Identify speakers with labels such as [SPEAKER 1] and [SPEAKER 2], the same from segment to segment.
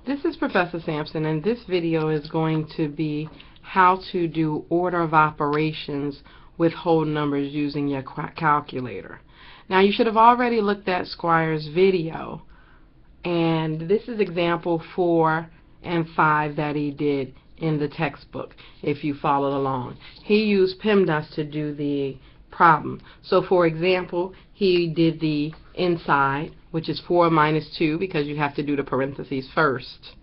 [SPEAKER 1] This is Professor Sampson, and this video is going to be how to do order of operations with whole numbers using your calculator. Now, you should have already looked at Squires' video, and this is example 4 and 5 that he did in the textbook, if you followed along. He used PEMDAS to do the problem. So, for example, he did the inside, which is 4 minus 2, because you have to do the parentheses first.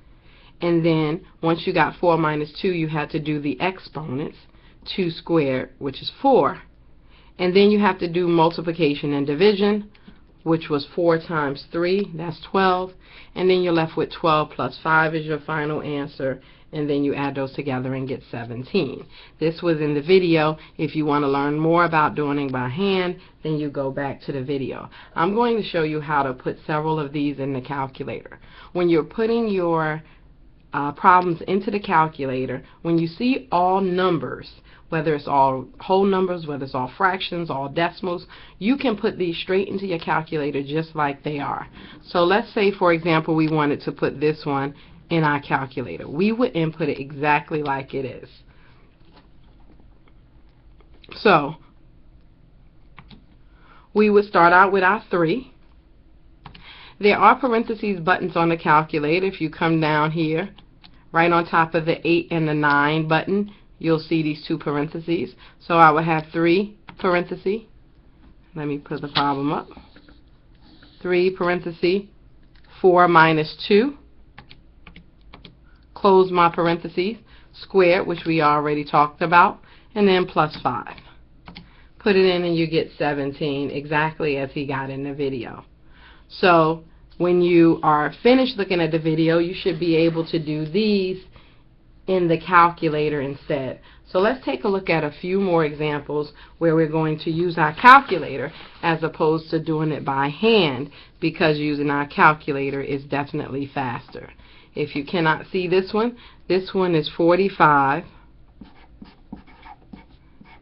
[SPEAKER 1] And then, once you got 4 minus 2, you had to do the exponents, 2 squared, which is 4. And then you have to do multiplication and division, which was 4 times 3, that's 12. And then you're left with 12 plus 5 is your final answer. And then you add those together and get 17. This was in the video. If you want to learn more about doing it by hand, then you go back to the video. I'm going to show you how to put several of these in the calculator. When you're putting your problems into the calculator, when you see all numbers, whether it's all whole numbers, whether it's all fractions, all decimals, you can put these straight into your calculator just like they are. So let's say, for example, we wanted to put this one in our calculator. We would input it exactly like it is. So we would start out with our 3. There are parentheses buttons on the calculator. If you come down here, right on top of the 8 and the 9 button, you'll see these 2 parentheses. So I would have 3 parentheses. Let me put the problem up. 3 parentheses, 4 minus 2. Close my parentheses, squared, which we already talked about, and then plus 5. Put it in and you get 17, exactly as he got in the video. So when you are finished looking at the video, you should be able to do these in the calculator instead. So let's take a look at a few more examples where we're going to use our calculator as opposed to doing it by hand, because using our calculator is definitely faster. If you cannot see this one is 45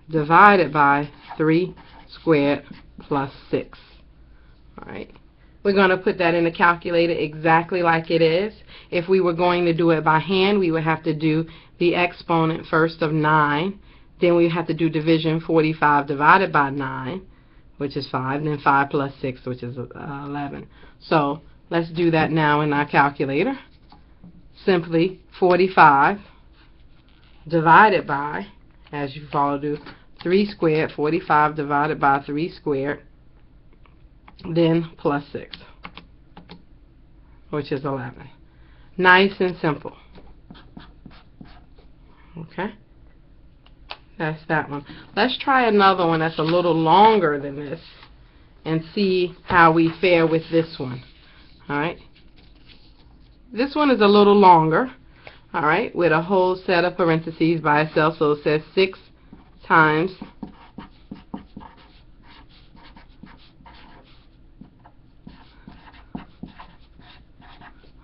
[SPEAKER 1] divided by 3 squared plus 6. Alright, we're going to put that in the calculator exactly like it is. If we were going to do it by hand, we would have to do the exponent first of 9. Then we have to do division. 45 divided by 9, which is 5. And then 5 plus 6, which is 11. So let's do that now in our calculator. Simply 45 divided by, as you follow, do 3 squared. 45 divided by 3 squared, then plus 6, which is 11. Nice and simple. Okay, that's that one. Let's try another one that's a little longer than this and see how we fare with this one. Alright, this one is a little longer, alright, with a whole set of parentheses by itself. So it says 6 times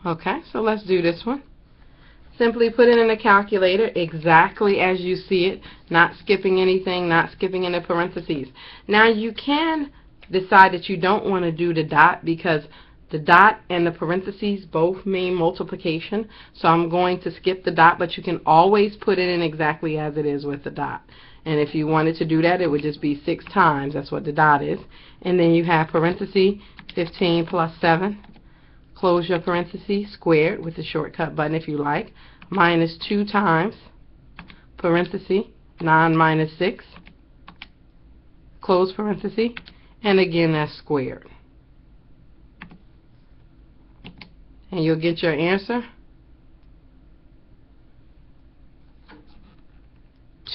[SPEAKER 1] okay, so let's do this one. Simply put it in the calculator exactly as you see it, not skipping anything, not skipping any parentheses. Now you can decide that you don't want to do the dot, because the dot and the parentheses both mean multiplication. So I'm going to skip the dot, but you can always put it in exactly as it is with the dot. And if you wanted to do that, it would just be 6 times. That's what the dot is. And then you have parentheses 15 plus 7. Close your parentheses, squared with the shortcut button if you like, minus 2 times, parenthesis, 9 minus 6, close parenthesis, and again that's squared. And you'll get your answer,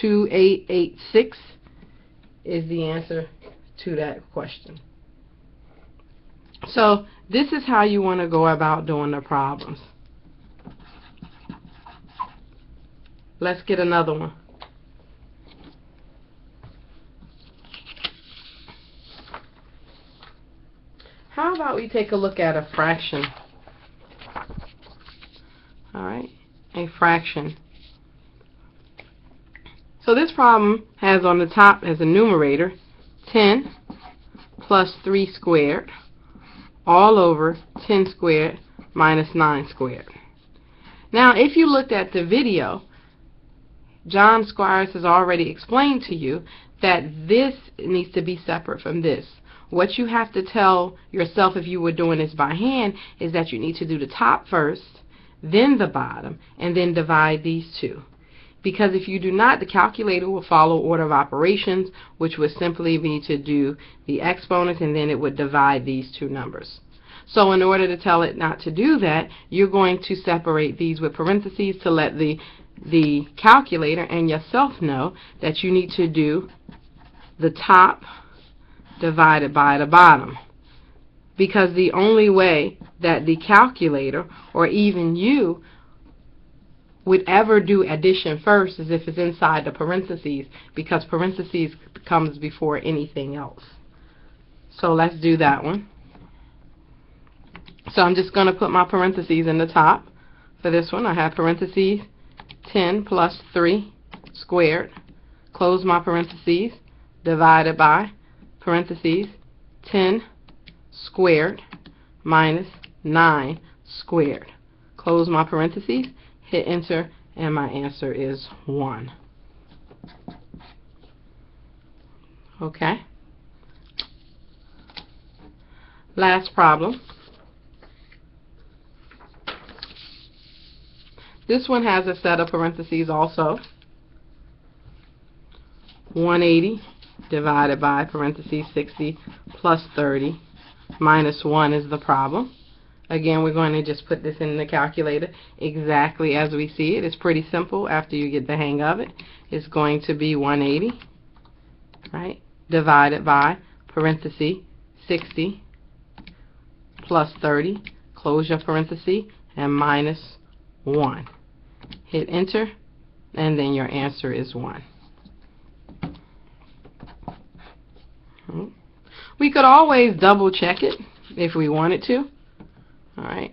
[SPEAKER 1] 2886 is the answer to that question. So this is how you want to go about doing the problems. Let's get another one. How about we take a look at a fraction? Alright, a fraction. So this problem has on the top as a numerator 10 plus 3 squared all over 10 squared minus 9 squared. Now, if you looked at the video, John Squires has already explained to you that this needs to be separate from this. What you have to tell yourself if you were doing this by hand is that you need to do the top first, then the bottom, and then divide these two. Because if you do not, the calculator will follow order of operations, which would simply be to do the exponents, and then it would divide these two numbers. So in order to tell it not to do that, you're going to separate these with parentheses to let the calculator and yourself know that you need to do the top divided by the bottom. Because the only way that the calculator or even you would ever do addition first is if it's inside the parentheses, because parentheses comes before anything else. So let's do that one. So I'm just going to put my parentheses in the top. For this one, I have parentheses 10 plus 3 squared, close my parentheses, divided by parentheses 10 squared minus 9 squared. Close my parentheses, hit enter, and my answer is 1. Okay. Last problem. This one has a set of parentheses also. 180 divided by parentheses 60 plus 30 minus 1 is the problem. Again, we're going to just put this in the calculator exactly as we see it. It's pretty simple after you get the hang of it. It's going to be 180, right, divided by parentheses 60 plus 30, close your parenthesis, and minus 1. Hit enter, and then your answer is 1. We could always double check it if we wanted to, alright,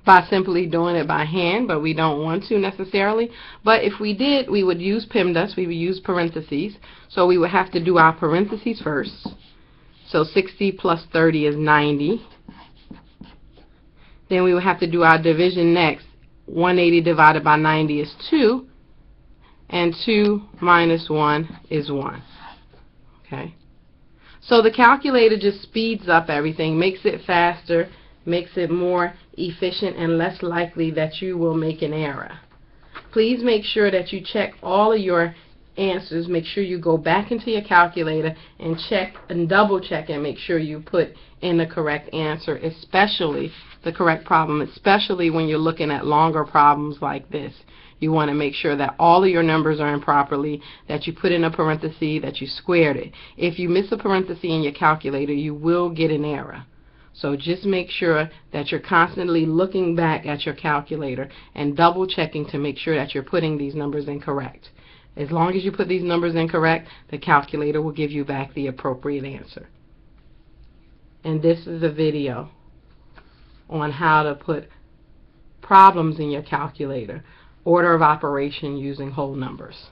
[SPEAKER 1] by simply doing it by hand, but we don't want to necessarily. But if we did, we would use PEMDAS, we would use parentheses. So we would have to do our parentheses first. So 60 plus 30 is 90. Then we would have to do our division next. 180 divided by 90 is 2, and 2 minus 1 is 1. Okay. So the calculator just speeds up everything, makes it faster, makes it more efficient, and less likely that you will make an error. Please make sure that you check all of your answers. Make sure you go back into your calculator and check and double check and make sure you put in the correct answer, especially the correct problem, especially when you're looking at longer problems like this. You want to make sure that all of your numbers are in properly, that you put in a parenthesis, that you squared it. If you miss a parenthesis in your calculator, you will get an error. So just make sure that you're constantly looking back at your calculator and double checking to make sure that you're putting these numbers in correct. As long as you put these numbers in correct, the calculator will give you back the appropriate answer. And this is a video on how to put problems in your calculator, order of operation using whole numbers.